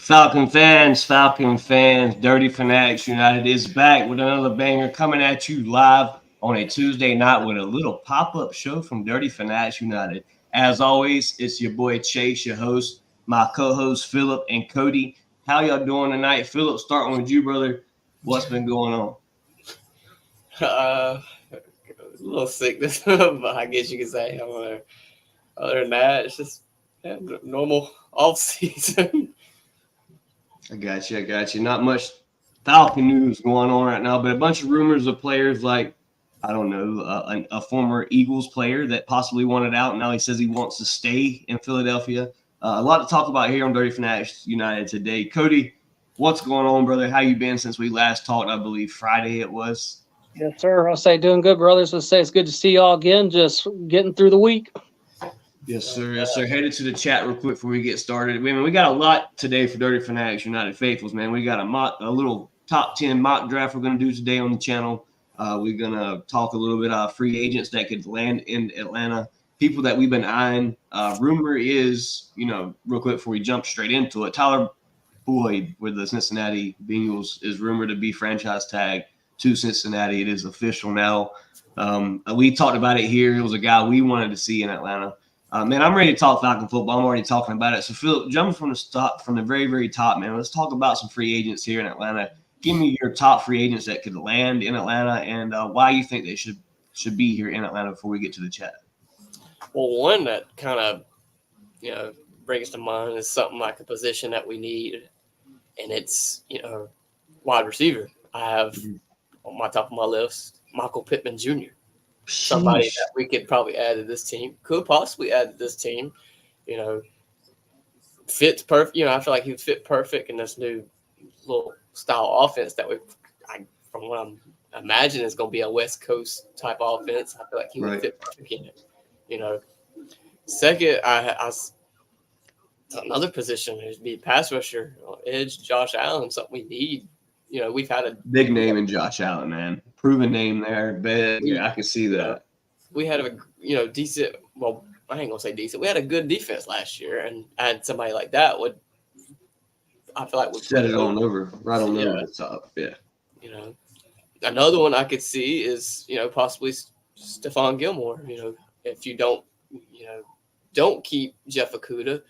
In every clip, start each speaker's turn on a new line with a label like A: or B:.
A: Falcon fans, Dirty Fanatics United is back with another banger coming at you live on a Tuesday night with a little pop-up show from Dirty Fanatics United. As always, it's your boy Chase, your host, my co-host Philip and Cody. How y'all doing tonight? Philip, starting with you, brother. What's been going on?
B: A little sickness, but I guess you could say. Other than that, it's just normal off season.
A: I got you. Not much Falcon news going on right now, but a bunch of rumors of players like, I don't know, a former Eagles player that possibly wanted out. Now he says he wants to stay in Philadelphia. A lot to talk about here on Dirty Fanatics United today. Cody, what's going on, brother? How you been since we last talked? I believe Friday it was.
C: Yes, sir. I'll say doing good, brothers. I'll say it's good to see y'all again. Just getting through the week.
A: Yes, sir. Yes, sir. Headed to the chat real quick before we get started. Man, we got a lot today for Dirty Fanatics United Faithfuls, man. We got a little top 10 mock draft we're going to do today on the channel. We're going to talk a little bit about free agents that could land in Atlanta, people that we've been eyeing. Rumor is, real quick before we jump straight into it, Tyler Boyd with the Cincinnati Bengals is rumored to be franchise tagged to Cincinnati. It is official now. We talked about it here. It was a guy we wanted to see in Atlanta. Man, I'm ready to talk Falcon football. I'm already talking about it. So, Phil, jumping from the very, very top, man, let's talk about some free agents here in Atlanta. Give me your top free agents that could land in Atlanta and why you think they should be here in Atlanta before we get to the chat.
B: Well, one that kind of, brings to mind is something like a position that we need, and it's, wide receiver. I have on my top of my list Michael Pittman Jr., somebody that we could probably add to this team, could possibly add to this team, fits perfect. I feel like he would fit perfect in this new little style offense that from what I'm imagining is going to be a West Coast type offense. I feel like he would fit perfect in it. Second, another position is be pass rusher, edge, Josh Allen, something we need. We've had a
A: big name in Josh Allen, man. Proven name there. But yeah, I can see that.
B: We had a decent. Well, I ain't gonna say decent. We had a good defense last year, and add somebody like that would. I feel like would
A: set it on over, right on over the top. Yeah.
B: Another one I could see is possibly Stephon Gilmore. If you don't keep Jeff Okudah.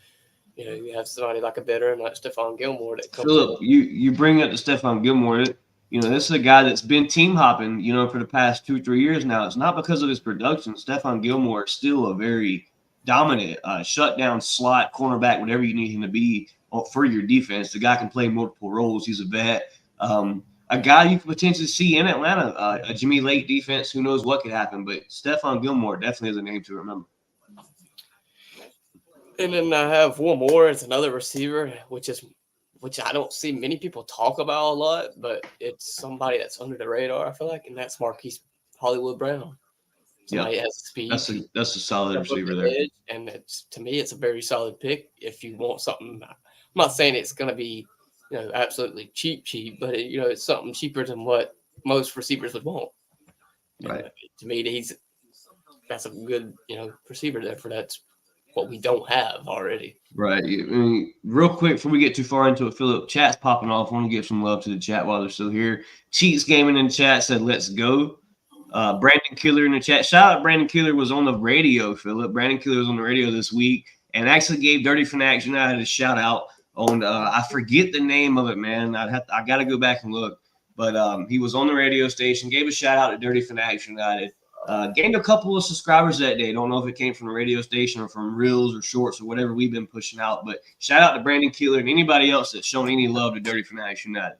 B: You have somebody like a veteran like Stephon Gilmore that comes.
A: Philip, you bring up the Stephon Gilmore. This is a guy that's been team hopping, for the past 2-3 years now. It's not because of his production. Stephon Gilmore is still a very dominant shutdown slot cornerback, whatever you need him to be for your defense. The guy can play multiple roles. He's a vet. A guy you could potentially see in Atlanta, a Jimmy Lake defense. Who knows what could happen? But Stephon Gilmore definitely is a name to remember.
B: And then I have one more. It's another receiver, which I don't see many people talk about a lot, but it's somebody that's under the radar, I feel like, and that's Marquise Hollywood Brown. Somebody has speed.
A: That's a solid receiver there.
B: And to me, it's a very solid pick if you want something. I'm not saying it's going to be, absolutely cheap, but it's something cheaper than what most receivers would want.
A: Right.
B: And to me, that's a good, receiver there for that. What we don't have already.
A: Right. Real quick, before we get too far into it, Philip, chat's popping off. I want to give some love to the chat while they're still here. Cheats Gaming in the chat said, let's go. Brandon Killer in the chat. Shout out Brandon Killer was on the radio, Philip. Brandon Killer was on the radio this week and actually gave Dirty Fanatics United a shout out on, I forget the name of it, man. I got to go back and look. But he was on the radio station, gave a shout out to Dirty Fanatics United. Gained a couple of subscribers that day. Don't know if it came from the radio station or from Reels or Shorts or whatever we've been pushing out. But shout out to Brandon Keeler and anybody else that's shown any love to Dirty Fanatics United.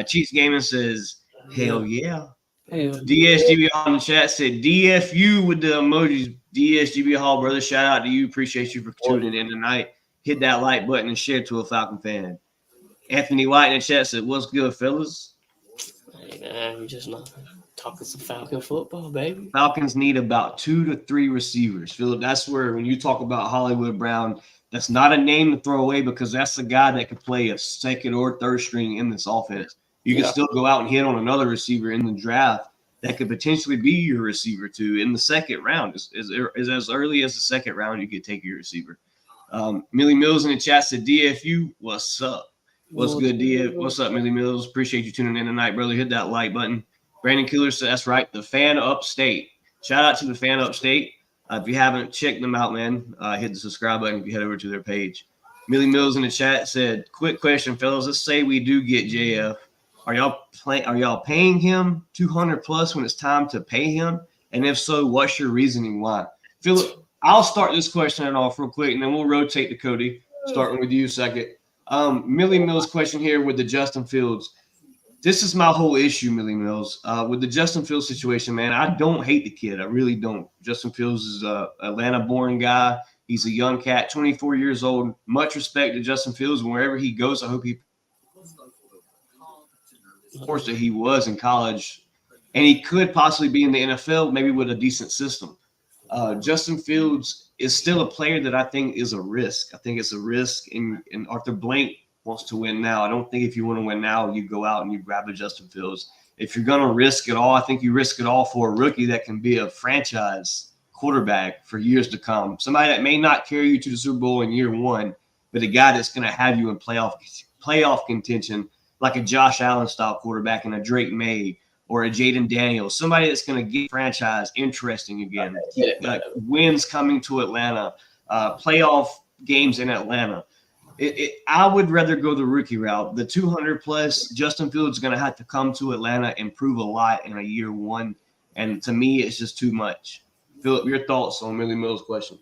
A: Chiefs Gaming says, hell yeah. DSGB Hall in the chat said, DFU with the emojis. DSGB Hall, brother, shout out to you. Appreciate you for tuning in tonight. Hit that like button and share to a Falcon fan. Anthony White in the chat said, what's good, fellas?
B: Hey, man, we just not talking some Falcon football, baby.
A: Falcons need about 2 to 3 receivers. Philip, that's where when you talk about Hollywood Brown, that's not a name to throw away because that's the guy that could play a second or third string in this offense. You can still go out and hit on another receiver in the draft that could potentially be your receiver too in the second round. Is as early as the second round you could take your receiver. Millie Mills in the chat said, DFU, what's up? What's good, DF? What's up, Millie Mills? Appreciate you tuning in tonight, brother. Hit that like button. Brandon Killer said, that's right, the fan upstate. Shout out to the fan upstate. If you haven't checked them out, man, hit the subscribe button if you head over to their page. Millie Mills in the chat said, quick question, fellas. Let's say we do get JF. Are y'all paying him 200 plus when it's time to pay him? And if so, what's your reasoning why? Philip, I'll start this question off real quick, and then we'll rotate to Cody, starting with you second. Millie Mills question here with the Justin Fields. This is my whole issue, Millie Mills. With the Justin Fields situation, man, I don't hate the kid. I really don't. Justin Fields is an Atlanta-born guy. He's a young cat, 24 years old. Much respect to Justin Fields. Wherever he goes, I hope he – of course that he was in college. And he could possibly be in the NFL, maybe with a decent system. Justin Fields is still a player that I think is a risk. I think it's a risk, and Arthur Blank wants to win now. I don't think if you want to win now, you go out and you grab a Justin Fields. If you're going to risk it all, I think you risk it all for a rookie that can be a franchise quarterback for years to come. Somebody that may not carry you to the Super Bowl in year one, but a guy that's going to have you in playoff contention, like a Josh Allen style quarterback and a Drake May or a Jaden Daniels, somebody that's going to get franchise interesting again. Wins coming to Atlanta, playoff games in Atlanta. I would rather go the rookie route. The 200 plus, Justin Fields is going to have to come to Atlanta and prove a lot in a year one. And to me, it's just too much. Philip, your thoughts on Millie Mills' question?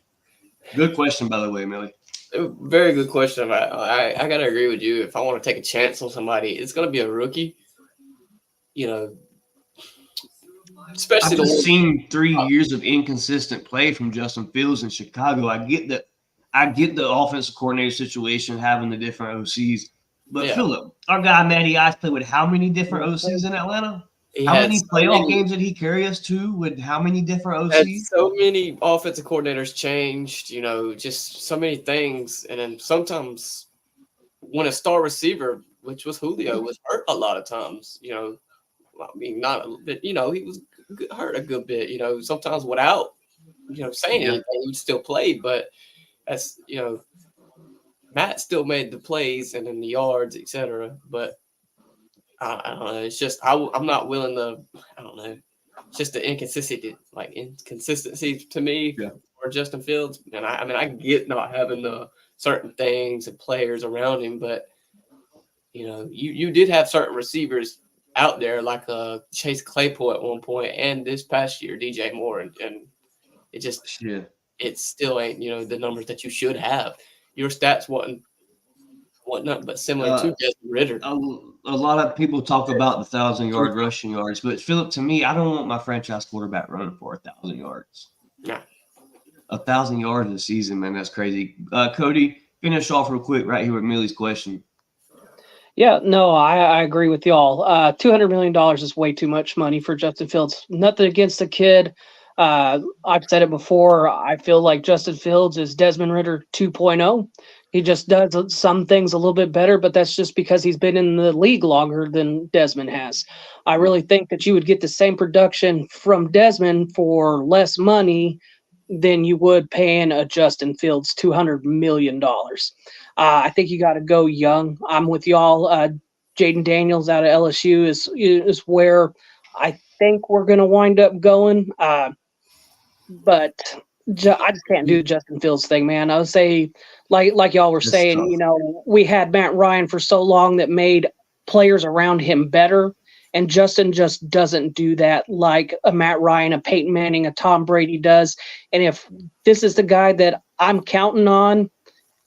A: Good question, by the way, Millie.
B: Very good question. I got to agree with you. If I want to take a chance on somebody, it's going to be a rookie. You know, especially
A: I've just seen 3 years of inconsistent play from Justin Fields in Chicago. I get the offensive coordinator situation, having the different OCs. But Philip, our guy Matty Ice played with how many different OCs in Atlanta? How many playoff games did he carry us to with how many different OCs?
B: So many offensive coordinators changed, you know, just so many things. And then sometimes when a star receiver, which was Julio, was hurt a lot of times, you know, I mean, not a bit, you know, he was hurt a good bit, you know, sometimes without, you know, saying anything, he would still play. But that's, you know, Matt still made the plays and then the yards, etc. But I don't know. It's just I'm not willing to. I don't know. It's just the inconsistency to me for Justin Fields. And I mean, I get not having the certain things and players around him, but you know, you did have certain receivers out there like Chase Claypool at one point, and this past year DJ Moore, and it just it still ain't, you know, the numbers that you should have. Your stats wasn't nothing but similar to Desmond Ridder.
A: A lot of people talk about the 1,000-yard rushing yards, but Philip, to me, I don't want my franchise quarterback running for 1,000 yards.
B: Yeah,
A: 1,000 yards in a season, man, that's crazy. Cody, finish off real quick right here with Millie's question.
C: Yeah, no, I agree with y'all. $200 million is way too much money for Justin Fields. Nothing against the kid. I've said it before. I feel like Justin Fields is Desmond Ridder 2.0. He just does some things a little bit better, but that's just because he's been in the league longer than Desmond has. I really think that you would get the same production from Desmond for less money than you would paying a Justin Fields $200 million. I think you got to go young. I'm with y'all. Jaden Daniels out of LSU is where I think we're going to wind up going. But I just can't do the Justin Fields thing, man. I would say, like y'all were saying, you know, we had Matt Ryan for so long that made players around him better. And Justin just doesn't do that like a Matt Ryan, a Peyton Manning, a Tom Brady does. And if this is the guy that I'm counting on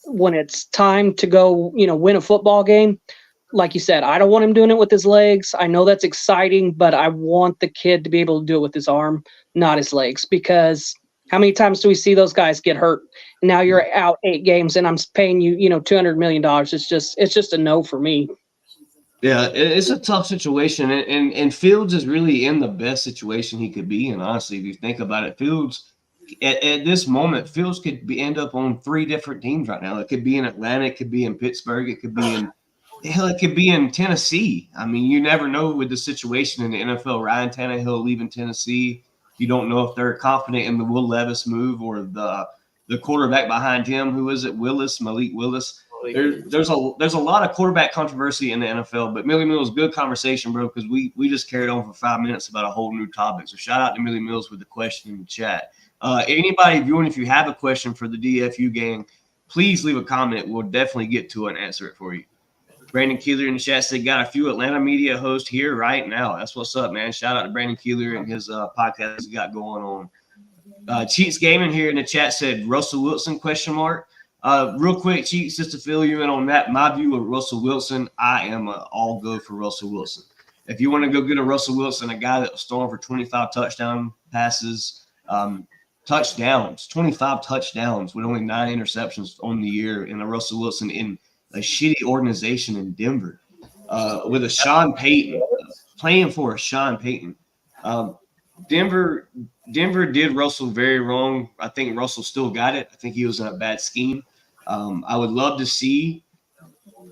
C: when it's time to go, you know, win a football game, like you said, I don't want him doing it with his legs. I know that's exciting, but I want the kid to be able to do it with his arm, not his legs, because how many times do we see those guys get hurt? Now you're out 8 games and I'm paying you, you know, $200 million. It's just a no for me.
A: Yeah, it's a tough situation. And Fields is really in the best situation he could be in, honestly, if you think about it. Fields, at this moment, Fields could end up on 3 different teams right now. It could be in Atlanta. It could be in Pittsburgh. It could be in it could be in Tennessee. I mean, you never know with the situation in the NFL. Ryan Tannehill leaving Tennessee. You don't know if they're confident in the Will Levis move or the the quarterback behind him. Who is it? Malik Willis. There's a lot of quarterback controversy in the NFL, but Millie Mills, good conversation, bro, because we just carried on for 5 minutes about a whole new topic. So shout out to Millie Mills with the question in the chat. Anybody viewing, if you have a question for the DFU gang, please leave a comment. We'll definitely get to it and answer it for you. Brandon Keeler in the chat said, got a few Atlanta media hosts here right now. That's what's up, man. Shout out to Brandon Keeler and his podcast he got going on. Cheats Gaming here in the chat said, Russell Wilson, ? Real quick, Cheats, just to fill you in on that, my view of Russell Wilson, I am all go for Russell Wilson. If you want to go get a Russell Wilson, a guy that was throwing for 25 touchdown passes, touchdowns, 25 touchdowns with only 9 interceptions on the year, and a Russell Wilson in a shitty organization in Denver with a Sean Payton, playing for a Sean Payton. Denver did Russell very wrong. I think Russell still got it. I think he was in a bad scheme. I would love to see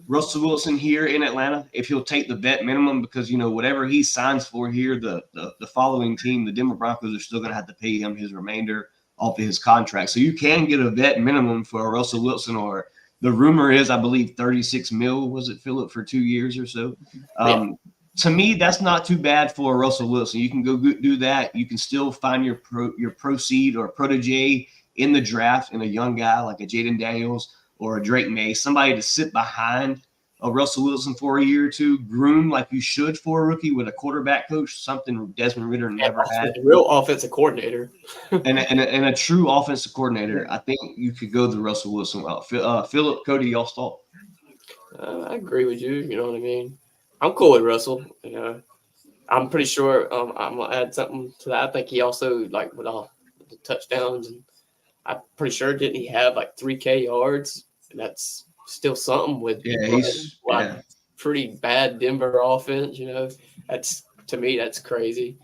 A: Russell Wilson here in Atlanta if he'll take the vet minimum, because, you know, whatever he signs for here, the following team, the Denver Broncos, are still going to have to pay him his remainder off of his contract. So you can get a vet minimum for a Russell Wilson, or the rumor is, I believe, 36 mil, was it, Philip, for 2 years or so? To me, that's not too bad for Russell Wilson. You can go do that. You can still find your proceed or protege in the draft in a young guy like a Jaden Daniels or a Drake May, somebody to sit behind a Russell Wilson for a year or two, groom like you should for a rookie with a quarterback coach, something Desmond Ridder never had.
B: A real offensive coordinator.
A: and a true offensive coordinator. I think you could go the Russell Wilson route. Philip, Cody, y'all start.
B: I agree with you. You know what I mean? I'm cool with Russell. You know, I'm pretty sure I'm gonna add something to that. I think he also, like, with all the touchdowns, and I'm pretty sure, didn't he have like 3K yards? And that's still something with pretty bad Denver offense. You know, that's, to me, that's crazy.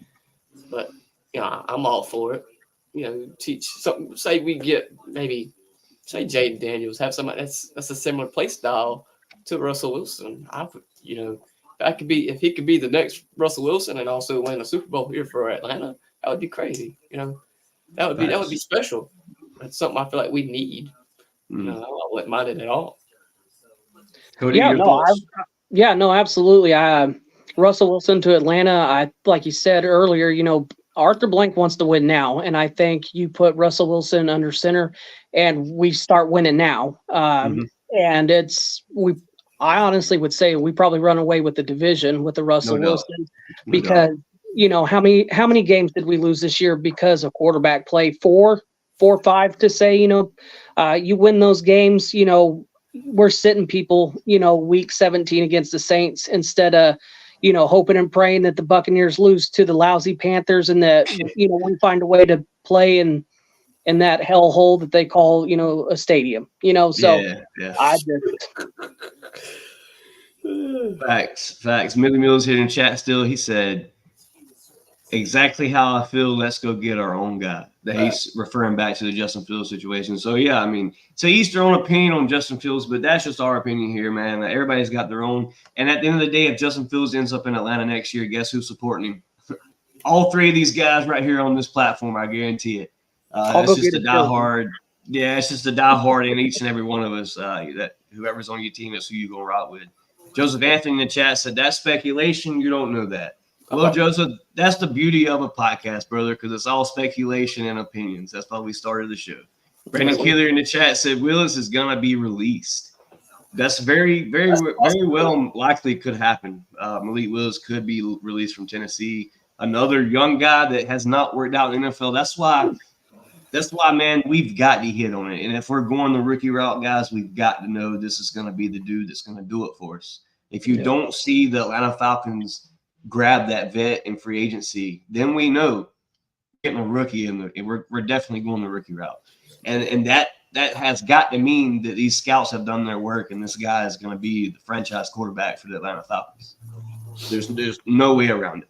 B: But I'm all for it. You know, teach something. Say we get maybe, say Jaden Daniels, have somebody that's a similar play style to Russell Wilson. If he could be the next Russell Wilson and also win a Super Bowl here for Atlanta, that would be crazy. You know, that would be special. That's something I feel like we need. You know, I wouldn't mind it at all.
A: Cody,
C: absolutely. Russell Wilson to Atlanta. Like you said earlier, you know, Arthur Blank wants to win now, and I think you put Russell Wilson under center, and we start winning now. And I honestly would say we probably run away with the division with the Russell Wilson, because you know, how many games did we lose this year because of quarterback play? 4 or 5 to say. You know, you win those games. You know, we're sitting people, you know, week 17 against the Saints instead of, you know, hoping and praying that the Buccaneers lose to the lousy Panthers, and that, you know, we find a way to play in that hellhole that they call, you know, a stadium, you know. So I just
A: facts. Millie Mills here in chat still. He said, exactly how I feel. Let's go get our own guy. That he's referring back to the Justin Fields situation. So yeah, I mean, so each their own opinion on Justin Fields, but that's just our opinion here, man. Everybody's got their own. And at the end of the day, if Justin Fields ends up in Atlanta next year, guess who's supporting him? All 3 of these guys right here on this platform. I guarantee it. It's just a diehard. Yeah, it's just a diehard in each and every one of us. That whoever's on your team, that's who you're gonna rock with. Joseph Anthony in the chat said, that's speculation. You don't know that. Well, Joseph, that's the beauty of a podcast, brother, because it's all speculation and opinions. That's why we started the show. Brandon Keeler in the chat said Willis is going to be released. That's very, very, very well likely could happen. Malik Willis could be released from Tennessee. Another young guy that has not worked out in the NFL. That's why, man, we've got to hit on it. And if we're going the rookie route, guys, we've got to know this is going to be the dude that's going to do it for us. If you don't see the Atlanta Falcons grab that vet in free agency, then we know getting a rookie we're definitely going the rookie route. And that has got to mean that these scouts have done their work, and this guy is going to be the franchise quarterback for the Atlanta Falcons. There's no way around it.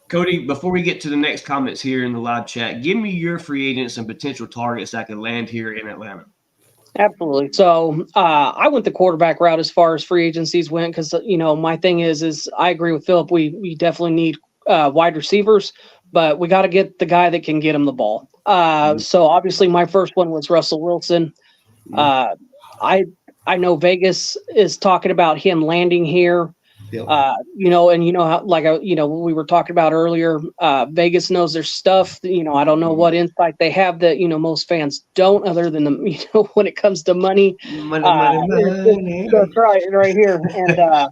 A: Cody, before we get to the next comments here in the live chat, give me your free agents and potential targets that could land here in Atlanta.
C: Absolutely. So I went the quarterback route as far as free agencies went, because, you know, my thing is I agree with Philip. We definitely need wide receivers, but we got to get the guy that can get him the ball. So obviously my first one was Russell Wilson. I know Vegas is talking about him landing here.
A: Yep.
C: And how, we were talking about earlier, Vegas knows their stuff. I don't know what insight they have that, most fans don't, other than when it comes to money.
A: Money.
C: That's right here. And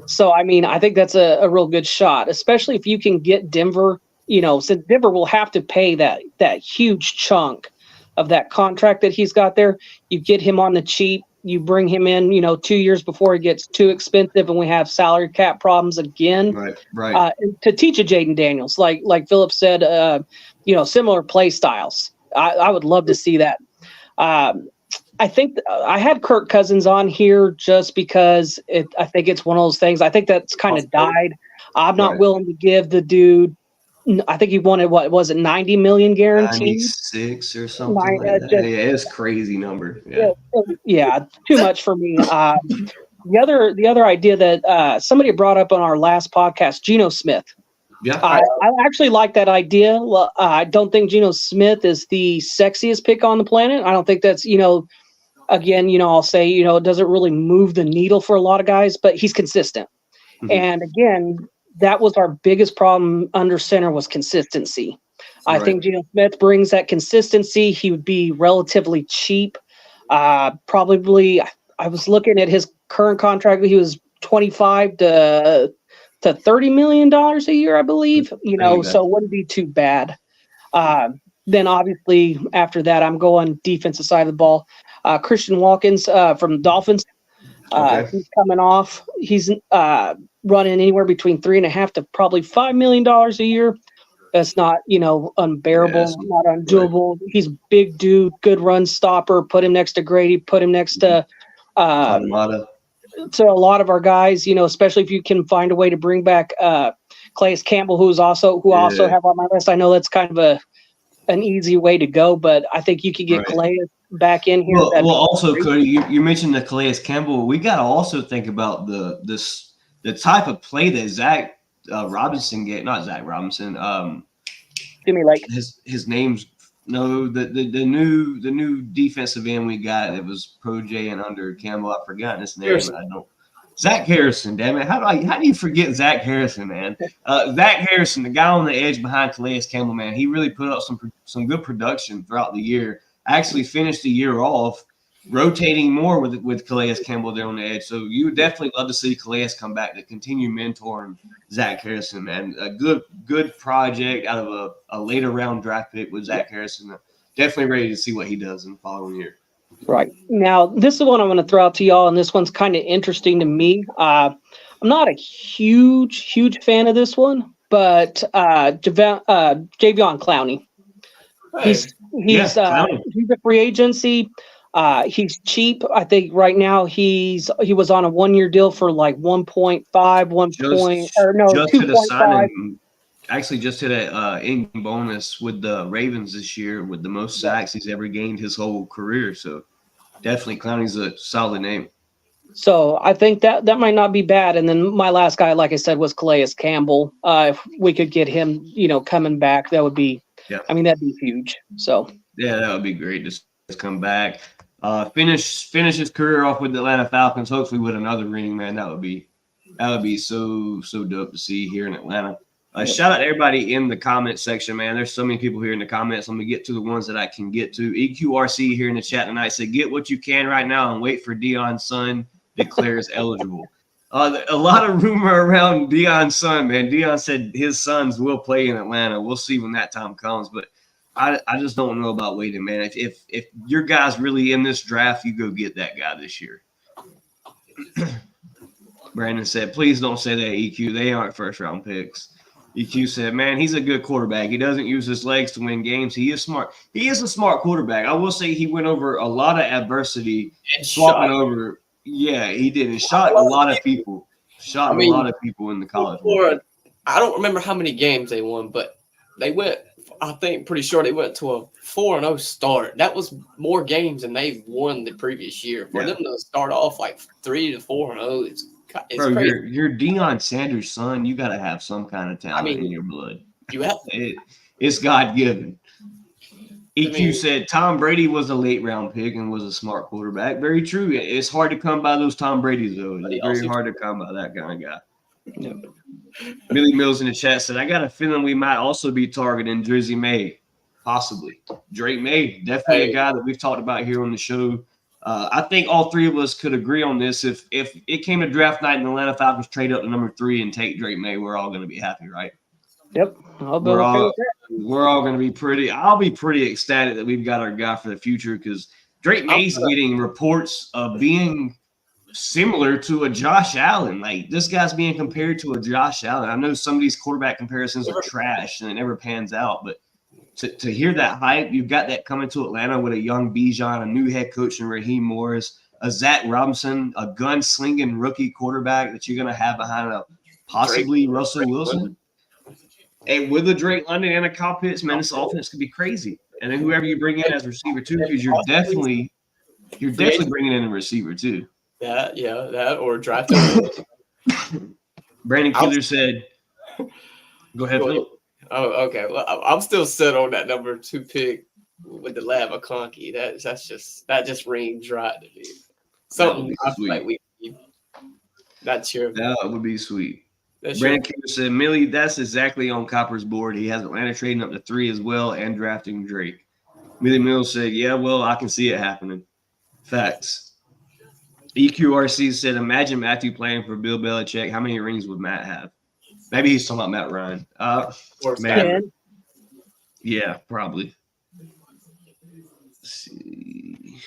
C: so, I think that's a real good shot, especially if you can get Denver, since Denver will have to pay that huge chunk of that contract that he's got there. You get him on the cheap. You bring him in, 2 years before it gets too expensive and we have salary cap problems again.
A: Right.
C: To teach a Jaden Daniels, like Philip said, similar play styles. I would love to see that. I think I had Kirk Cousins on here just because I think it's one of those things. I think that's kind of died. I'm not willing to give the dude. I think he wanted, what was it, 90 million guaranteed?
A: 96 or something like that. Yeah, it's crazy number.
C: Yeah, too much for me. The other idea that somebody brought up on our last podcast, Geno Smith.
A: Yeah,
C: I actually like that idea. I don't think Geno Smith is the sexiest pick on the planet. I don't think that's, again, I'll say, it doesn't really move the needle for a lot of guys, but he's consistent. Mm-hmm. And again, that was our biggest problem under center was consistency. I think Geno Smith brings that consistency. He would be relatively cheap. Probably, I was looking at his current contract. He was $25 to $30 million a year, I believe. So it wouldn't be too bad. Then obviously after that, I'm going defensive side of the ball. Christian Watkins from the Dolphins. He's coming off. He's running anywhere between $3.5 to probably $5 million a year. That's not, unbearable, not undoable. He's a big dude, good run stopper. Put him next to Grady. Put him next to a lot of our guys. Especially if you can find a way to bring back Calais Campbell, who also have on my list. I know that's kind of an easy way to go, but I think you could get Calais back in here.
A: Well, also, Cody, you mentioned the Calais Campbell. We got to also think about the type of play that Zach Robinson get. Not Zach Robinson.
C: Give me like
A: his name's the new defensive end we got that was Pro J and under Campbell. I've forgotten his name. Zach Harrison, damn it. How do you forget Zach Harrison, man? Zach Harrison, the guy on the edge behind Calais Campbell, man, he really put up some good production throughout the year. Actually finished the year off rotating more with Calais Campbell there on the edge. So you would definitely love to see Calais come back to continue mentoring Zach Harrison, man. A good project out of a later round draft pick with Zach Harrison. Definitely ready to see what he does in the following year.
C: Right. Now, this is one I'm going to throw out to y'all, and this one's kind of interesting to me. I'm not a huge fan of this one, but Javion Clowney. He's a free agency. He's cheap. I think right now he was on a 1-year deal for like 2.5.
A: Actually, just hit a in bonus with the Ravens this year with the most sacks he's ever gained his whole career. So definitely Clowney's a solid name.
C: So I think that might not be bad. And then my last guy, like I said, was Calais Campbell. If we could get him, coming back, that would be, that'd be huge. So
A: yeah, that would be great. Just come back, finish his career off with the Atlanta Falcons. Hopefully with another ring, man. That would be so dope to see here in Atlanta. Shout out to everybody in the comment section, man. There's so many people here in the comments. I'm going to get to the ones that I can get to. EQRC here in the chat tonight said, get what you can right now and wait for Deion's son declares eligible. A lot of rumor around Deion's son, man. Deion said his sons will play in Atlanta. We'll see when that time comes. But I just don't know about waiting, man. If your guy's really in this draft, you go get that guy this year. Brandon said, please don't say that, EQ. They aren't first-round picks. EQ said, man, he's a good quarterback. He doesn't use his legs to win games. He is smart. He is a smart quarterback. I will say he went over a lot of adversity, swapping over. Yeah, he did. And shot a lot of people. A lot of people in the college.
B: I don't remember how many games they won, but they went, I think, pretty sure they went to a 4-0 start. That was more games than they won the previous year. For them to start off like 3 to 4-0, it's
A: bro,
B: crazy.
A: You're Deion Sanders' son. You got to have some kind of talent in your blood.
B: You have
A: it's God-given. EQ said Tom Brady was a late round pick and was a smart quarterback. Very true. It's hard to come by those Tom Brady's, though. It's very hard to come by that kind of guy.
C: Yep.
A: Billy Mills in the chat said, I got a feeling we might also be targeting Drizzy May. Possibly. Drake May, definitely a guy that we've talked about here on the show. I think all three of us could agree on this. If it came to draft night and the Atlanta Falcons trade up to number 3 and take Drake May, we're all going to be happy, right?
C: Yep.
A: We're all going to be I'll be pretty ecstatic that we've got our guy for the future because Drake May's getting reports of being similar to a Josh Allen. Like, this guy's being compared to a Josh Allen. I know some of these quarterback comparisons are trash and it never pans out, but to hear that hype, you've got that coming to Atlanta with a young Bijan, a new head coach in Raheem Morris, a Zach Robinson, a gunslinging rookie quarterback that you're going to have behind a possibly Russell Wilson. And with a Drake London and a Kyle Pitts, man, this offense could be crazy. And then whoever you bring in as receiver too, because you're definitely bringing in a receiver too.
B: That or draft.
A: Brandon Keeler said, "Go ahead, Phil."
B: Oh, okay. Well, I'm still set on that number 2 pick with the Lab McConkey. That just rings right to me. Something I feel like we need. Not sure.
A: That would be sweet. Brandon Keeler said, Millie, that's exactly on Copper's board. He has Atlanta trading up to 3 as well and drafting Drake. Millie Mills said, yeah, well, I can see it happening. Facts. EQRC said, imagine Matthew playing for Bill Belichick. How many rings would Matt have? Maybe he's talking about Matt Ryan. Man. Yeah, probably. Let's see.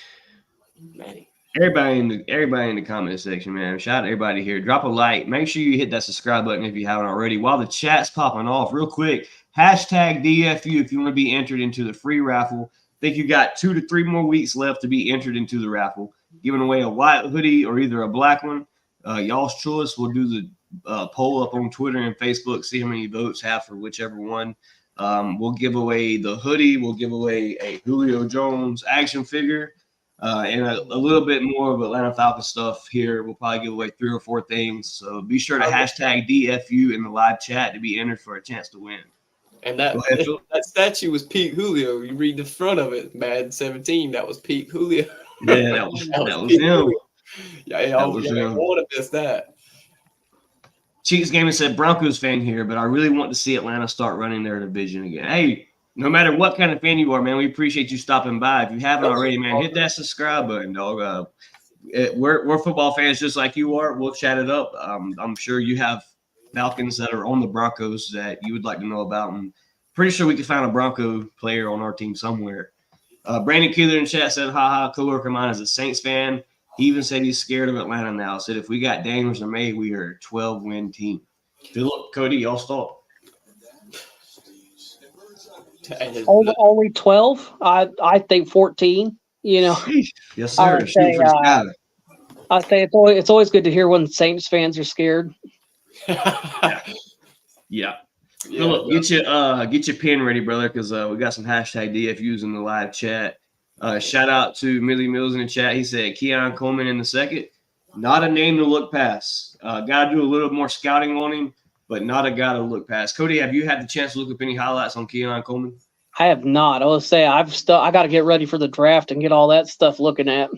B: Manny.
A: Everybody in the comment section, man. Shout out to everybody here. Drop a like. Make sure you hit that subscribe button if you haven't already. While the chat's popping off, real quick, hashtag DFU if you want to be entered into the free raffle. I think you got 2 to 3 more weeks left to be entered into the raffle. Giving away a white hoodie or either a black one. Y'all's choice. We'll do the poll up on Twitter and Facebook, see how many votes have for whichever one. We'll give away the hoodie. We'll give away a Julio Jones action figure. And a little bit more of Atlanta Falcons stuff here. We'll probably give away 3 or 4 things. So be sure to hashtag DFU in the live chat to be entered for a chance to win.
B: And that statue was Pete Julio. You read the front of it, Madden 17. That was Pete Julio.
A: Yeah, that was him.
B: Yeah, I want to miss that.
A: Cheeks Gaming said Broncos fan here, but I really want to see Atlanta start running their division again. Hey, no matter what kind of fan you are, man, we appreciate you stopping by. If you haven't already, man, hit that subscribe button, dog. We're football fans just like you are. We'll chat it up. I'm sure you have Falcons that are on the Broncos that you would like to know about. And pretty sure we could find a Bronco player on our team somewhere. Brandon Keeler in chat said, haha, coworker of mine is a Saints fan. He even said he's scared of Atlanta now. Said if we got Daniels or May, we are a 12-win team. Philip, Cody, y'all start.
C: Only 12. I think 14. You know.
A: Yes, sir.
C: I say it's always good to hear when Saints fans are scared.
A: Yeah. Philip, get your pen ready, brother, because we got some hashtag DFUs in the live chat. Shout out to Millie Mills in the chat. He said Keon Coleman in the second. Not a name to look past. Got to do a little more scouting on him, but not a guy to look past. Cody, have you had the chance to look up any highlights on Keon Coleman?
C: I have not. I will say I got to get ready for the draft and get all that stuff looking at.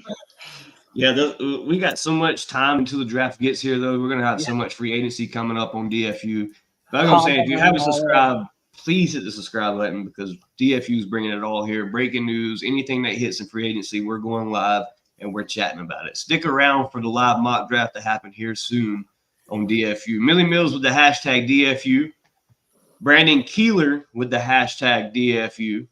A: Yeah, we got so much time until the draft gets here, though. We're going to have so much free agency coming up on DFU. But I'm going to say, if you haven't subscribed, please hit the subscribe button because DFU is bringing it all here. Breaking news, anything that hits in free agency, we're going live and we're chatting about it. Stick around for the live mock draft to happen here soon on DFU. Millie Mills with the hashtag DFU. Brandon Keeler with the hashtag DFU.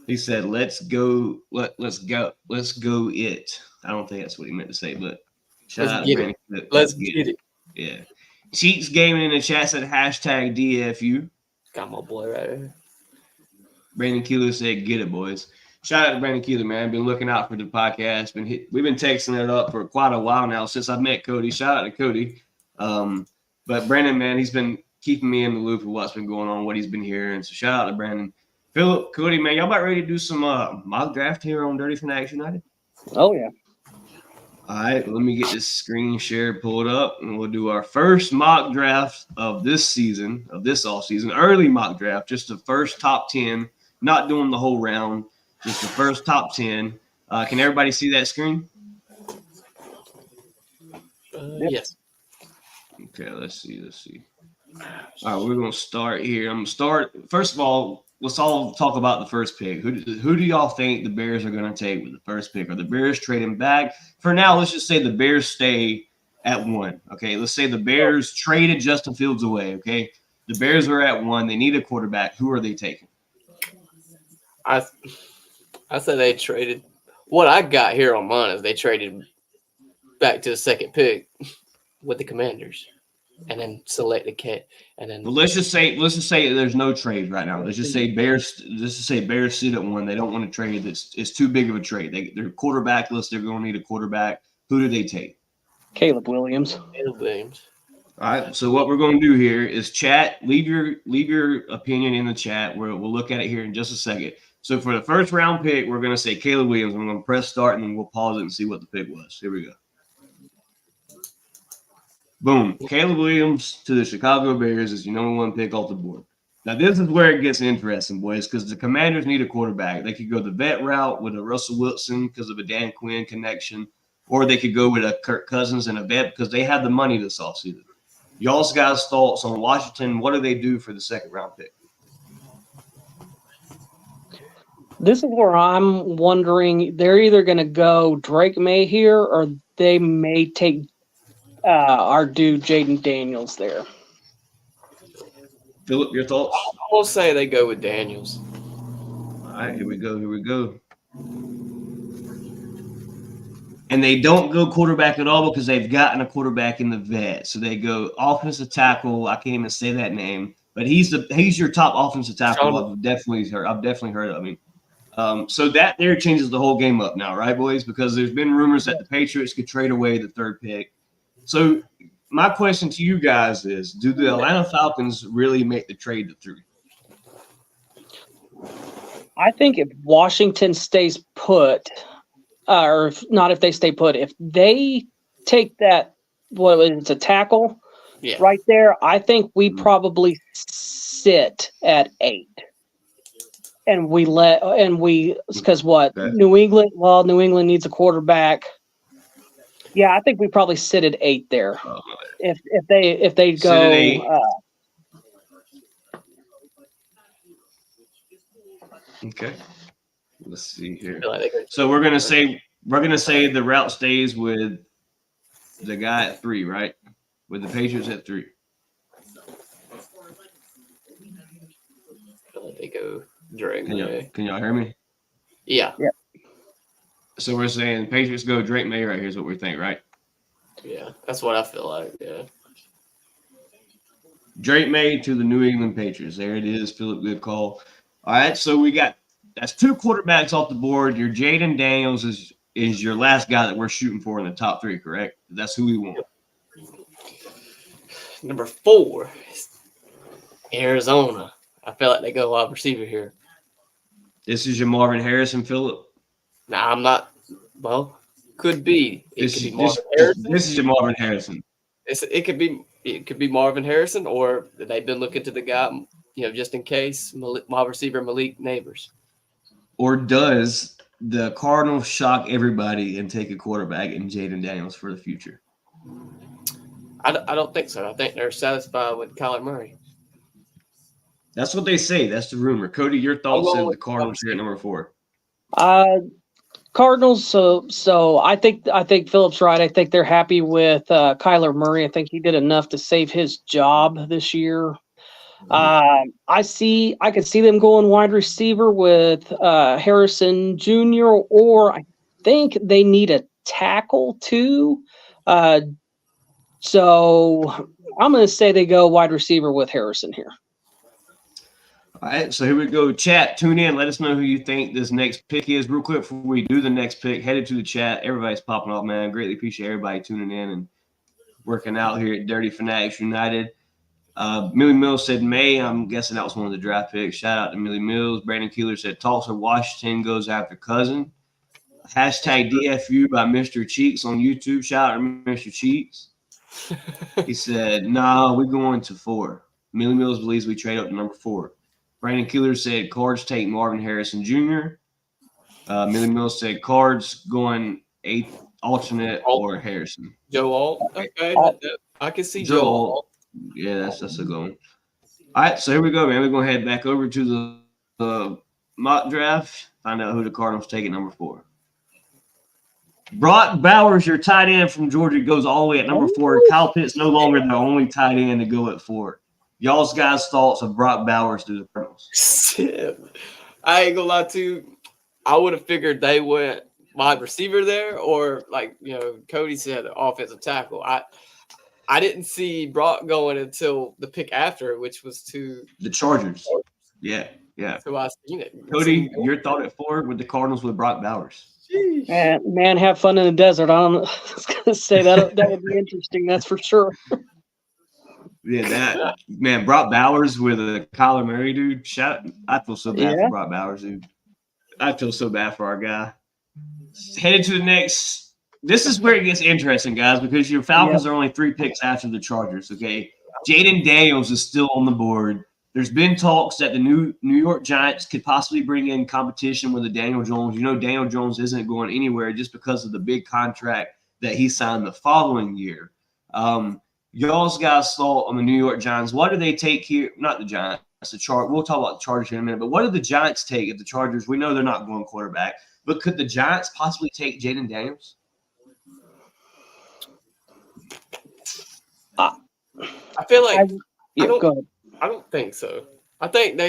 A: He said, let's go it. I don't think that's what he meant to say, but shout out to Brandon.
B: Let's get it.
A: Yeah. Cheats Gaming in the chat said hashtag DFU.
B: Got my boy right here.
A: Brandon Keeler said, get it, boys. Shout out to Brandon Keeler, man. Been looking out for the podcast. We've been texting it up for quite a while now since I met Cody. Shout out to Cody. But Brandon, man, he's been keeping me in the loop of what's been going on, what he's been hearing. So shout out to Brandon. Philip, Cody, man, y'all about ready to do some mock draft here on Dirty Fanatics United?
C: Oh, yeah.
A: All right, let me get this screen share pulled up, and we'll do our first mock draft of this season, of this off season, early mock draft, just the first top 10 not doing the whole round, just the first top 10. Can everybody see that screen?
B: Yes.
A: Okay, let's see. All right, we're gonna start here. I'm gonna start. First of all, let's all talk about the first pick. Who do y'all think the Bears are gonna take with the first pick? Are the Bears trading back? For now, let's just say the Bears stay at 1. Okay, let's say the Bears traded Justin Fields away. Okay, the Bears are at 1. They need a quarterback. Who are they taking?
B: I said they traded. What I got here on mine is they traded back to the second pick with the Commanders, and then selected Cat, and then.
A: But let's just say there's no trade right now. Let's just say Bears sit at 1. They don't want to trade. It's too big of a trade. They're quarterbackless. They're going to need a quarterback. Who do they take?
C: Caleb Williams.
B: Caleb Williams.
A: All right. So what we're going to do here is chat. Leave your opinion in the chat. We'll look at it here in just a second. So for the first round pick, we're going to say Caleb Williams. I'm going to press start and then we'll pause it and see what the pick was. Here we go. Boom. Caleb Williams to the Chicago Bears is your number 1 pick off the board. Now, this is where it gets interesting, boys, because the Commanders need a quarterback. They could go the vet route with a Russell Wilson because of a Dan Quinn connection, or they could go with a Kirk Cousins and a vet because they have the money this offseason. Y'all's guys' thoughts on Washington. What do they do for the second round pick?
C: This is where I'm wondering. They're either going to go Drake May here, or they may take our dude Jaden Daniels there.
A: Philip, your thoughts?
B: I will say they go with Daniels.
A: All right, here we go. And they don't go quarterback at all because they've gotten a quarterback in the vet. So they go offensive tackle. I can't even say that name, but he's your top offensive tackle. I've definitely heard of him. So that there changes the whole game up now, right, boys? Because there's been rumors that the Patriots could trade away the third pick. So my question to you guys is, do the Atlanta Falcons really make the trade to 3?
C: I think if Washington stays put, or if they stay put, if they take that, it's a tackle right there, I think we probably sit at 8. And because what? Okay. New England needs a quarterback. Yeah, I think we probably sit at 8 there. If they go.
A: Okay. Let's see here. So we're gonna say the route stays with the guy at 3, right? With the Patriots at 3.
B: They go Drake.
A: Can y'all hear me?
B: Yeah.
A: So we're saying Patriots go Drake May right here is what we think, right?
B: Yeah, that's what I feel like. Yeah.
A: Drake May to the New England Patriots. There it is, Philip. Good call. All right, so that's 2 quarterbacks off the board. Your Jaden Daniels is your last guy that we're shooting for in the top 3, correct? That's who we want.
B: Number 4, Arizona. I feel like they go wide receiver here.
A: This is your Marvin Harrison, Philip.
B: Nah, I'm not. Well, could be.
A: This is your Marvin Harrison.
B: It could be Marvin Harrison, or they've been looking to the guy, just in case, wide receiver Malik Neighbors.
A: Or does the Cardinals shock everybody and take a quarterback in Jaden Daniels for the future?
B: I don't think so. I think they're satisfied with Kyler Murray.
A: That's what they say. That's the rumor. Cody, your thoughts on the Cardinals here at number 4?
C: Cardinals. So I think Philip's right. I think they're happy with Kyler Murray. I think he did enough to save his job this year. I could see them going wide receiver with Harrison Jr. Or I think they need a tackle too. So I'm going to say they go wide receiver with Harrison here.
A: All right, so here we go. Chat, tune in. Let us know who you think this next pick is. Real quick before we do the next pick, headed to the chat. Everybody's popping off, man. Greatly appreciate everybody tuning in and working out here at Dirty Fanatics United. Millie Mills said May. I'm guessing that was one of the draft picks. Shout out to Millie Mills. Brandon Keeler said Tulsa, Washington goes after Cousin. Hashtag DFU by Mr. Cheeks on YouTube. Shout out to Mr. Cheeks. He said, nah, we're going to 4. Millie Mills believes we trade up to number 4. Brandon Keeler said Cards take Marvin Harrison Jr. Millie Mills said Cards going 8th alternate or Harrison.
B: Joe Alt. Okay, I can see
A: Joe
B: Joe
A: Alt.
B: Alt.
A: Yeah, that's a good one. All right, so here we go, man. We're going to head back over to the mock draft, find out who the Cardinals take at number 4. Brock Bowers, your tight end from Georgia, goes all the way at number 4. Kyle Pitts no longer the only tight end to go at 4. Y'all's guys' thoughts of Brock Bowers to the Cardinals?
B: I ain't gonna lie to you. I would have figured they went wide receiver there, or like Cody said, offensive tackle. I didn't see Brock going until the pick after, which was to
A: the Chargers. Yeah.
B: So I seen it.
A: Cody, your thought at 4 with the Cardinals with Brock Bowers?
C: Man, have fun in the desert. I was gonna say that would be interesting. That's for sure.
A: Yeah, Brock Bowers with a Kyler Murray, dude. I feel so bad for Brock Bowers, dude. I feel so bad for our guy. Headed to the next. This is where it gets interesting, guys, because your Falcons are only 3 picks after the Chargers. Okay, Jaden Daniels is still on the board. There's been talks that the New York Giants could possibly bring in competition with the Daniel Jones. Daniel Jones isn't going anywhere just because of the big contract that he signed the following year. Y'all's guys thought on the New York Giants. What do they take here? Not the Giants, the Chargers. We'll talk about the Chargers here in a minute. But what do the Giants take if the Chargers? We know they're not going quarterback, but could the Giants possibly take Jaden Daniels?
B: I feel like
C: go ahead.
B: I don't think so. I think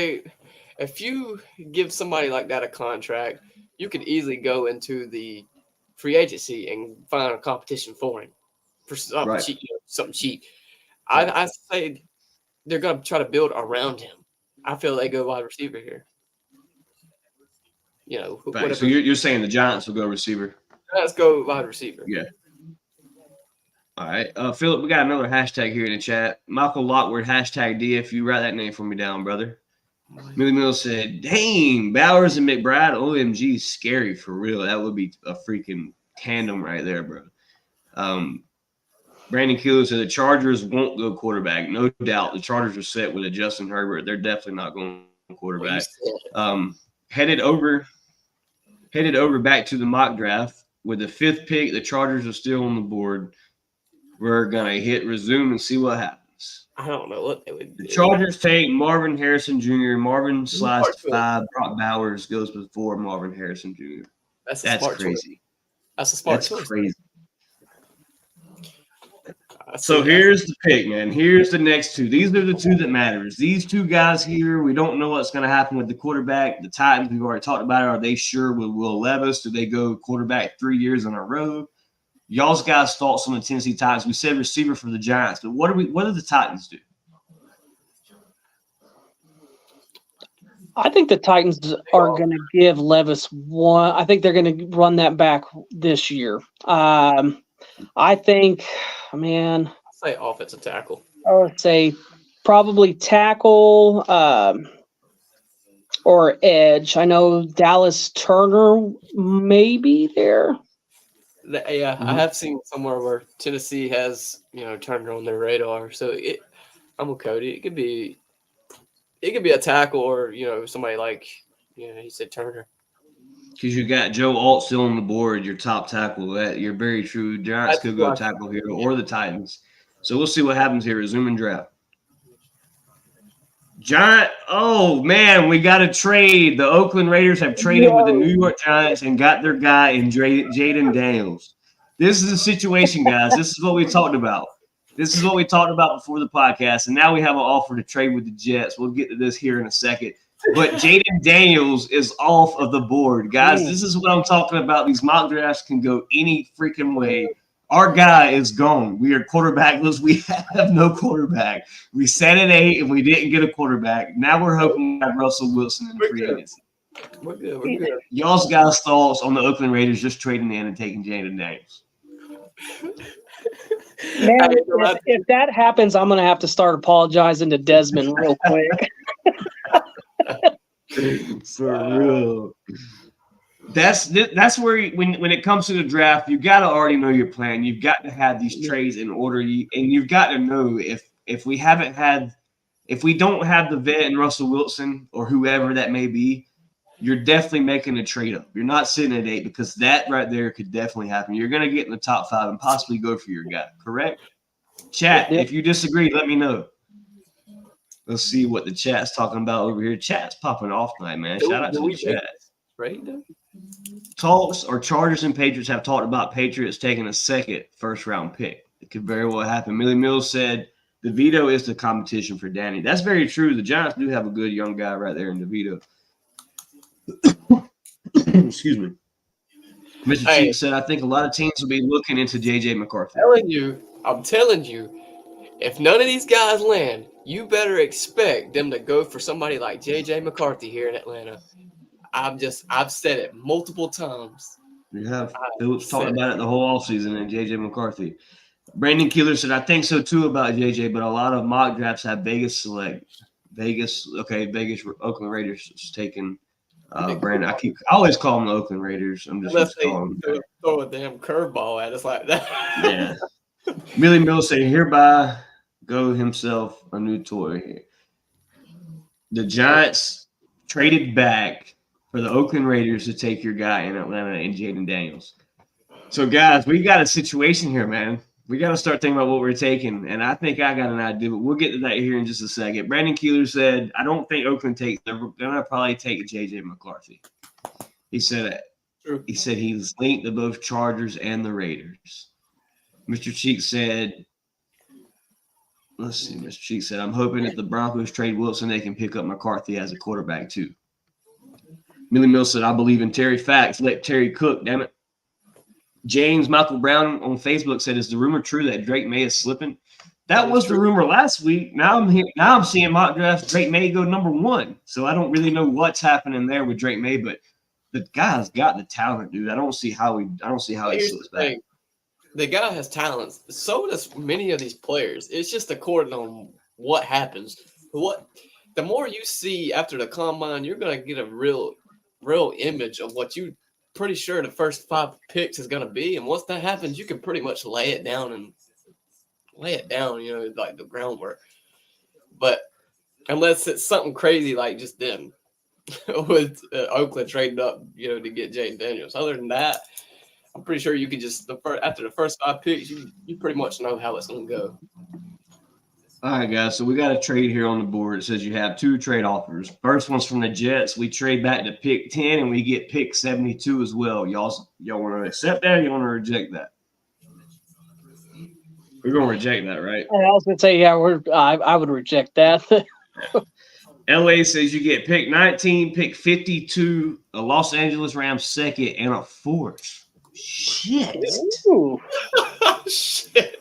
B: if you give somebody like that a contract, you could easily go into the free agency and find a competition for him for something cheap. Something cheap. I say they're going to try to build around him. I feel they go wide receiver here. Whatever.
A: So you're saying the Giants will go receiver?
B: Let's go wide receiver.
A: Yeah. All right. Philip, we got another hashtag here in the chat. Michael Lockwood, hashtag DFU. Write that name for me down, brother. Millie Mills said, dang, Bowers and McBride, OMG, scary for real. That would be a freaking tandem right there, bro. Brandon Keeler said the Chargers won't go quarterback. No doubt. The Chargers are set with a Justin Herbert. They're definitely not going quarterback. Headed over back to the mock draft with the 5th pick. The Chargers are still on the board. We're going to hit resume and see what happens.
B: I don't know what they would do.
A: The Chargers take Marvin Harrison Jr. Marvin slides to 5. Brock Bowers goes before Marvin Harrison Jr. That's crazy.
B: That's a smart choice.
A: Crazy. So here's the pick, man. Here's the next 2. These are the 2 that matters. These 2 guys here, we don't know what's going to happen with the quarterback. The Titans, we've already talked about it. Are they sure with Will Levis? Do they go quarterback 3 years in a row? Y'all's guys' thoughts on the Tennessee Titans. We said receiver for the Giants, but what do the Titans do?
C: I think the Titans are going to give Levis one. I think they're going to run that back this year. I think, man.
B: I'll say offensive tackle.
C: I would say probably tackle or edge. I know Dallas Turner may be there.
B: Yeah, I have seen somewhere where Tennessee has, Turner on their radar. So I'm with Cody. It could be a tackle or, somebody like, he said Turner.
A: Because you got Joe Alt still on the board, your top tackle. You're very true. Giants could go tackle here or the Titans. So we'll see what happens here. Resuming draft. Oh, man, we got a trade. The Oakland Raiders have traded with the New York Giants and got their guy in Jaden Daniels. This is the situation, guys. This is what we talked about. This is what we talked about before the podcast, and now we have an offer to trade with the Jets. We'll get to this here in a second. But Jaden Daniels is off of the board. Guys, this is what I'm talking about. These mock drafts can go any freaking way. Our guy is gone. We are quarterbackless. We have no quarterback. We set at 8, and we didn't get a quarterback. Now we're hoping we have Russell Wilson in the free agency.
B: We're good.
A: Y'all's guys' thoughts on the Oakland Raiders just trading in and taking Jaden Daniels?
C: Man, if that happens, I'm going to have to start apologizing to Desmond real quick.
A: For real. That's where when it comes to the draft, you've got to already know your plan. You've got to have these trades in order, and you've got to know if we haven't had if we don't have the vet and Russell Wilson or whoever that may be, you're definitely making a trade up. You're not sitting at 8 because that right there could definitely happen. You're going to get in the top 5 and possibly go for your guy, correct? Chat, if you disagree, let me know. Let's see what the chat's talking about over here. Chat's popping off tonight, man. Shout out to the chat.
B: Right?
A: Talks or Chargers and Patriots have talked about Patriots taking a second first-round pick. It could very well happen. Millie Mills said DeVito is the competition for Danny. That's very true. The Giants do have a good young guy right there in DeVito. Excuse me. Mr. Cheek said, I think a lot of teams will be looking into J.J. McCarthy.
B: I'm telling you, if none of these guys land, you better expect them to go for somebody like J.J. McCarthy here in Atlanta. I've said it multiple times.
A: You have. Phillips talked about it the whole offseason and J.J. McCarthy. Brandon Keeler said, I think so too about J.J., but a lot of mock drafts have Vegas select. Vegas, Oakland Raiders is taking Brandon. I always call them the Oakland Raiders. I'm just
B: Unless
A: calling them.
B: Throw a damn curveball at us like that.
A: Yeah. Millie Mills said, hereby go himself a new toy. The Giants traded back for the Oakland Raiders to take your guy in Atlanta and Jaden Daniels. So, guys, we got a situation here, man. We got to start thinking about what we're taking, and I think I got an idea, but we'll get to that here in just a second. Brandon Keeler said, I don't think Oakland takes – they're going to probably take J.J. McCarthy. He said he's linked to both Chargers and the Raiders. Mr. Cheek said – let's see. Mr. Cheek said, I'm hoping if the Broncos trade Wilson, they can pick up McCarthy as a quarterback too. Millie Mills said, I believe in Terry Facts. Let Terry cook, damn it. James Michael Brown on Facebook said, is the rumor true that Drake May is slipping? That was the rumor last week. Now I'm seeing mock drafts. Drake May go number 1. So I don't really know what's happening there with Drake May, but the guy's got the talent, dude. I don't see how he slips back.
B: The guy has talents. So does many of these players. It's just according on what happens. The more you see after the combine, you're gonna get a real image of what you pretty sure the first 5 picks is gonna be. And once that happens, you can pretty much lay it down, like the groundwork. But unless it's something crazy like just them with Oakland trading up, to get Jaden Daniels. Other than that, I'm pretty sure you can just after the first 5 picks, you pretty much know how it's gonna go.
A: All right, guys. So we got a trade here on the board. It says you have 2 trade offers. First one's from the Jets. We trade back to pick 10, and we get pick 72 as well. Y'all want to accept that, or you want to reject that? We're gonna reject that, right?
C: I was gonna say, yeah, I would reject that.
A: LA says you get pick 19, pick 52, a Los Angeles Rams second, and a 4th. Shit.
C: Ooh.
B: Shit.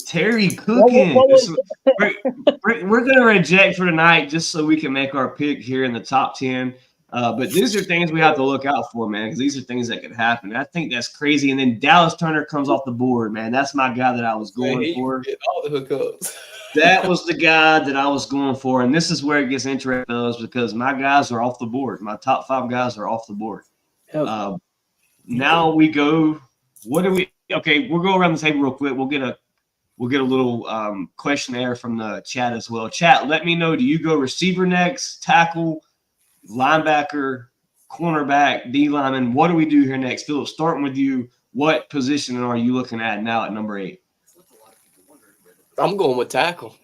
A: Terry cooking. We're going to reject for tonight just so we can make our pick here in the top 10. But these are things we have to look out for, man, because these are things that could happen. I think that's crazy. And then Dallas Turner comes off the board, man. That's my guy that I was going for.
B: All the hookups.
A: That was the guy that I was going for. And this is where it gets interesting, fellas, because my guys are off the board. My top 5 guys are off the board. Now we go. What do we? Okay, we'll go around the table real quick. We'll get a little questionnaire from the chat as well. Chat, let me know. Do you go receiver next, tackle, linebacker, cornerback, D lineman? What do we do here next? Philip, starting with you. What position are you looking at now at number 8?
B: I'm going with tackle.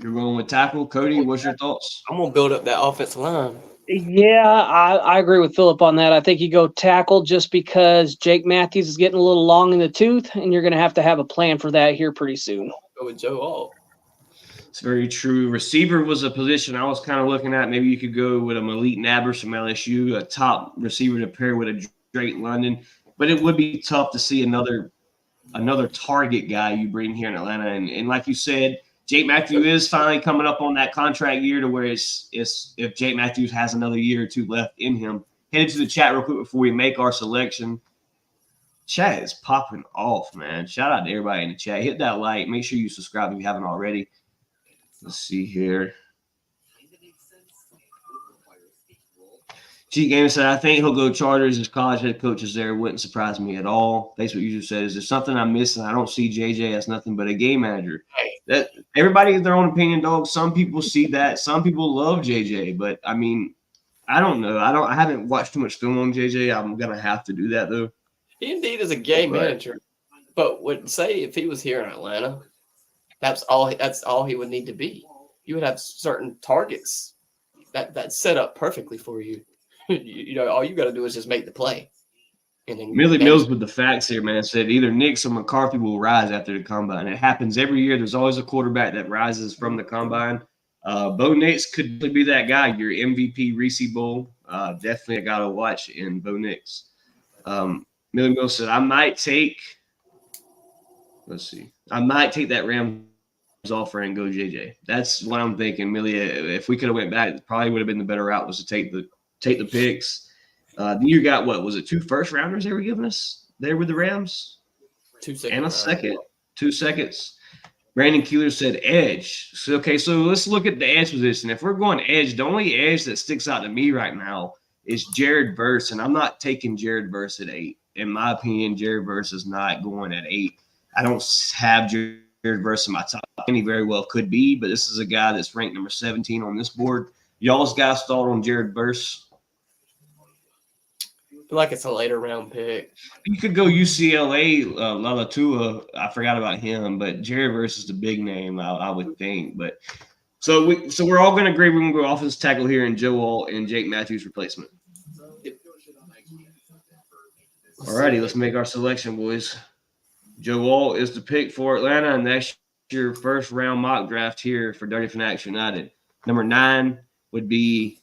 A: You're going with tackle. Cody, what's your thoughts?
B: I'm going to build up that offensive line.
C: Yeah, I agree with Philip on that. I think you go tackle just because Jake Matthews is getting a little long in the tooth, and you're going to have a plan for that here pretty soon.
B: Go with Joe Alt.
A: It's very true. Receiver was a position I was kind of looking at. Maybe you could go with a Malik Nabers from LSU, a top receiver to pair with a Drake London. But it would be tough to see another target guy you bring here in Atlanta. And like you said, Jake Matthews is finally coming up on that contract year to where it's if Jake Matthews has another year or 2 left in him. Headed to the chat real quick before we make our selection. Chat is popping off, man. Shout out to everybody in the chat. Hit that like. Make sure you subscribe if you haven't already. Let's see here. Cheat Game said, I think he'll go Chargers. His college head coach is there. Wouldn't surprise me at all. That's what you just said. Is there something I'm missing? I don't see JJ as nothing but a game manager. That everybody has their own opinion, dog. Some people see that. Some people love JJ. But I mean, I don't know. I haven't watched too much film on JJ. I'm gonna have to do that though.
B: He indeed is a game manager. But would say if he was here in Atlanta, that's all he would need to be. You would have certain targets that's set up perfectly for you. You know, all you got to do is just make the play. And then
A: Millie Mills with the facts here, man, said either Nix or McCarthy will rise after the combine. It happens every year. There's always a quarterback that rises from the combine. Bo Nix could be that guy, your MVP Reese Bowl. Definitely a guy to watch in Bo Nix. Millie Mills said, I might take that Rams offer and go JJ. That's what I'm thinking, Millie. If we could have went back, it probably would have been the better route was to take the picks. You got what was it? 2 first rounders they were giving us there with the Rams?
B: 2 seconds.
A: And a second. 2 seconds. Brandon Keeler said edge. So let's look at the edge position. If we're going edge, the only edge that sticks out to me right now is Jared Verse, and I'm not taking Jared Verse at 8. In my opinion, Jared Verse is not going at 8. I don't have Jared Verse in my top 10. He very well could be, but this is a guy that's ranked number 17 on this board. Y'all's guys thought on Jared Verse?
B: I feel like it's a later round pick.
A: You could go UCLA, Lalatua. I forgot about him, but Jared Verse is the big name, I would think. But so we're all going to agree we're going to go offensive tackle here in Joe Alt and Jake Matthews replacement. All righty, let's make our selection, boys. Joe Alt is the pick for Atlanta, and that's your first round mock draft here for Dirty Fanatics United. Number 9 would be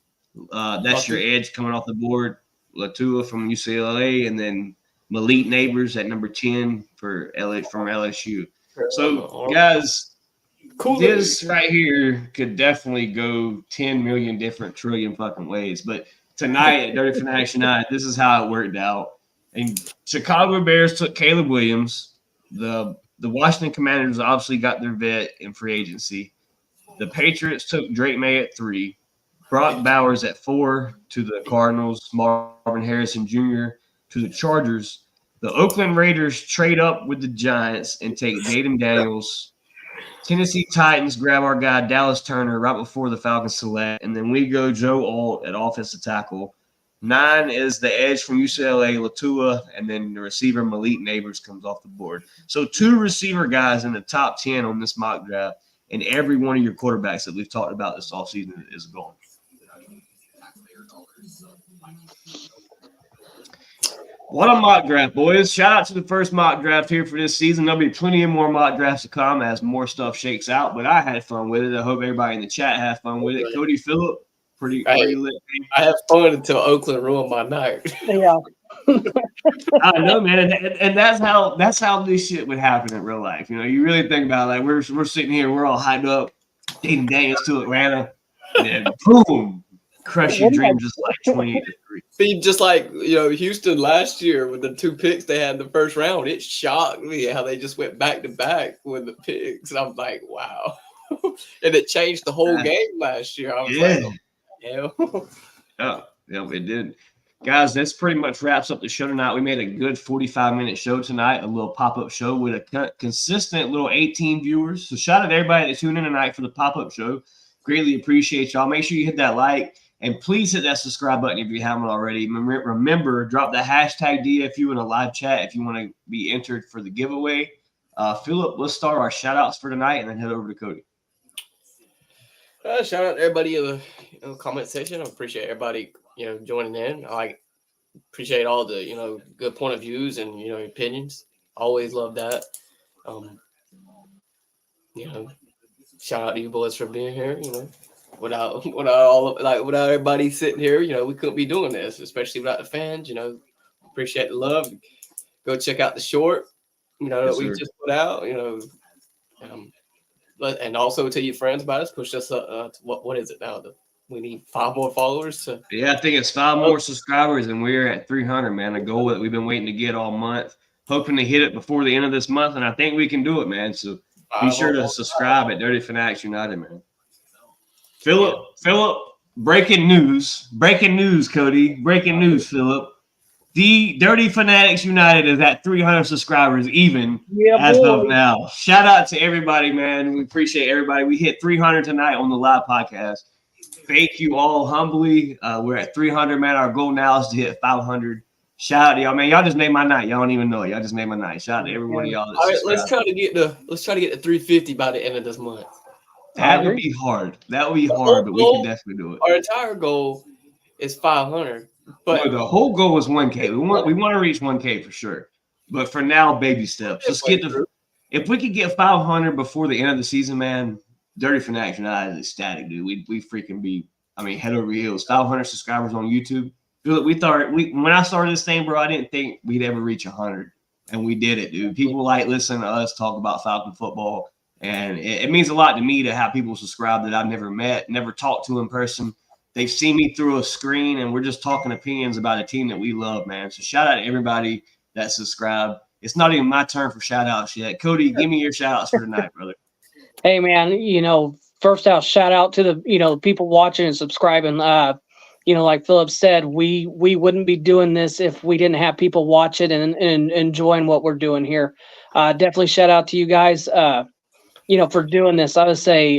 A: that's your edge coming off the board. Latua from UCLA, and then Malik Neighbors at number 10 from LSU. So, guys, this right here could definitely go 10 million different trillion fucking ways. But tonight at Dirty Fanatics United, this is how it worked out. And Chicago Bears took Caleb Williams. The Washington Commanders obviously got their vet in free agency. The Patriots took Drake May at 3. Brock Bowers at 4 to the Cardinals, Marvin Harrison Jr. to the Chargers. The Oakland Raiders trade up with the Giants and take Jaden Daniels. Tennessee Titans grab our guy Dallas Turner right before the Falcons select, and then we go Joe Alt at offensive tackle. 9 is the edge from UCLA, Latua, and then the receiver Malik Neighbors comes off the board. So 2 receiver guys in the top 10 on this mock draft, and every one of your quarterbacks that we've talked about this offseason is gone. What a mock draft, boys. Shout out to the first mock draft here for this season. There'll be plenty of more mock drafts to come as more stuff shakes out, but I had fun with it. I hope everybody in the chat had fun with it. Cody, Phillip, pretty lit.
B: I have fun until Oakland ruined my night.
C: Yeah.
A: I know, man, and that's how this shit would happen in real life. You know, you really think about it, like we're sitting here, we're all hyped up, Jaden Daniels to Atlanta, and then boom, crush your dream just like 28-3.
B: See, just like Houston last year with the 2 picks they had in the first round, it shocked me how they just went back to back with the picks, and I'm like, wow, and it changed the whole game last year. I was like,
A: yeah, it did. Guys, this pretty much wraps up the show tonight. We made a good 45-minute show tonight, a little pop-up show with a consistent little 18 viewers. So shout out to everybody that tuned in tonight for the pop-up show. Greatly appreciate y'all. Make sure you hit that like, and please hit that subscribe button if you haven't already. Remember, drop the hashtag DFU in a live chat if you want to be entered for the giveaway. Phillip, let's start our shout-outs for tonight and then head over to Cody.
B: Shout out to everybody in the comment section. I appreciate everybody joining in. I appreciate all the good point of views and opinions. Always love that. Shout out to you boys for being here. Without everybody sitting here, we couldn't be doing this, especially without the fans. Appreciate the love. Go check out the short that we just put out. And also tell your friends about us. Push us up. What is it now? We need 5 more followers.
A: Yeah, I think it's 5 more subscribers, and we're at 300, man. A goal that we've been waiting to get all month. Hoping to hit it before the end of this month, and I think we can do it, man. So be sure to subscribe at Dirty Fanatics United, man. Phillip, Breaking news, Cody. Breaking news, Philip. The Dirty Fanatics United is at 300 subscribers even as of now. Shout out to everybody, man. We appreciate everybody. We hit 300 tonight on the live podcast. Thank you all humbly. We're at 300, man. Our goal now is to hit 500. Shout out to y'all, man. Y'all just made my night. Y'all don't even know it. Y'all just made my night. Shout out to every one of y'all.
B: All right, let's try to get to 350 by the end of this month.
A: That would be hard. That would be hard, but we can definitely do it.
B: Our entire goal is 500. But
A: the whole goal is 1K. We want to reach 1K for sure. But for now, baby steps. Let's get to. If we could get 500 before the end of the season, man, Dirty Fanatics United is ecstatic, dude. We freaking be. I mean, head over heels. 500 subscribers on YouTube. We thought when I started this thing, bro, I didn't think we'd ever reach 100, and we did it, dude. People like listening to us talk about Falcon football, and it means a lot to me to have people subscribe that I've never met, never talked to in person. They've seen me through a screen, and we're just talking opinions about a team that we love, man. So shout out to everybody that subscribed. It's not even my turn for shout outs yet. Cody, give me your shout outs for tonight, brother.
C: Hey, man, first out, shout out to the, people watching and subscribing. Like Philip said, we wouldn't be doing this if we didn't have people watching and enjoying what we're doing here. Definitely shout out to you guys, for doing this. I would say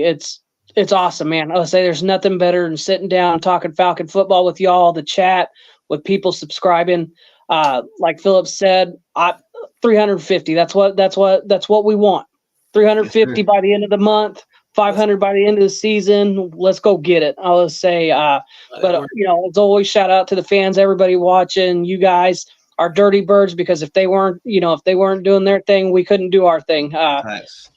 C: it's awesome, man. I would say there's nothing better than sitting down and talking Falcon football with y'all, the chat, with people subscribing. Like Philip said, 350. That's what we want. 350 by the end of the month, 500 by the end of the season. Let's go get it. I would say, but as always, shout out to the fans, everybody watching, you guys, our dirty birds, because if they weren't doing their thing, we couldn't do our thing.
A: Facts.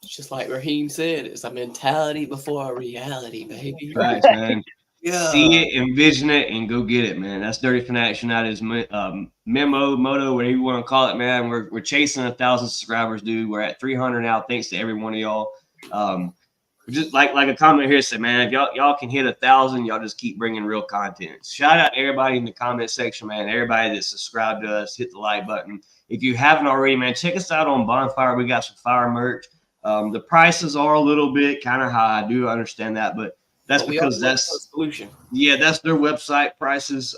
B: It's just like Raheem said, it's a mentality before a reality, baby.
A: Right, man. Yeah. See it, envision it, and go get it, man. That's Dirty Fanatics United's motto, whatever you want to call it, man. We're chasing 1,000 subscribers, dude. We're at 300 now, thanks to every one of y'all. Just like a comment here said, man, if y'all can hit 1,000, y'all just keep bringing real content. Shout out to everybody in the comment section, man. Everybody that subscribed to us, hit the like button. If you haven't already, man, check us out on Bonfire. We got some fire merch. The prices are a little bit kind of high. I do understand that, but that's because that's a solution. Yeah, that's their website prices.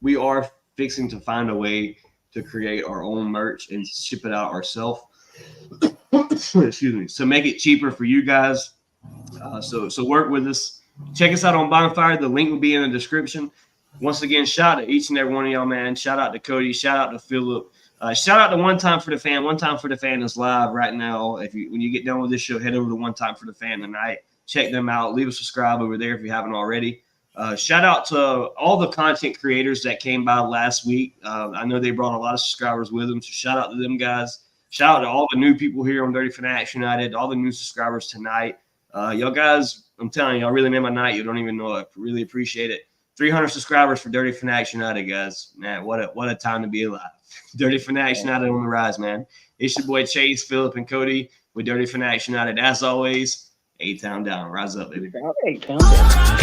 A: We are fixing to find a way to create our own merch and ship it out ourselves. Excuse me. So make it cheaper for you guys. So work with us. Check us out on Bonfire. The link will be in the description. Once again, shout out to each and every one of y'all, man. Shout out to Cody. Shout out to Philip. Shout out to One Time for the Fan. One Time for the Fan is live right now. When you get done with this show, head over to One Time for the Fan tonight. Check them out. Leave a subscribe over there if you haven't already. Shout out to all the content creators that came by last week. I know they brought a lot of subscribers with them, so shout out to them guys. Shout out to all the new people here on Dirty Fanatics United, all the new subscribers tonight. Y'all guys, I'm telling you, y'all really made my night. You don't even know it. Really appreciate it. 300 subscribers for Dirty Fanatics United, guys. Man, what a time to be alive. Dirty Fanatics United on the rise, man. It's your boy Chase, Philip, and Cody with Dirty Fanatics United. As always, A-Town down. Rise up, baby.
C: A-Town down.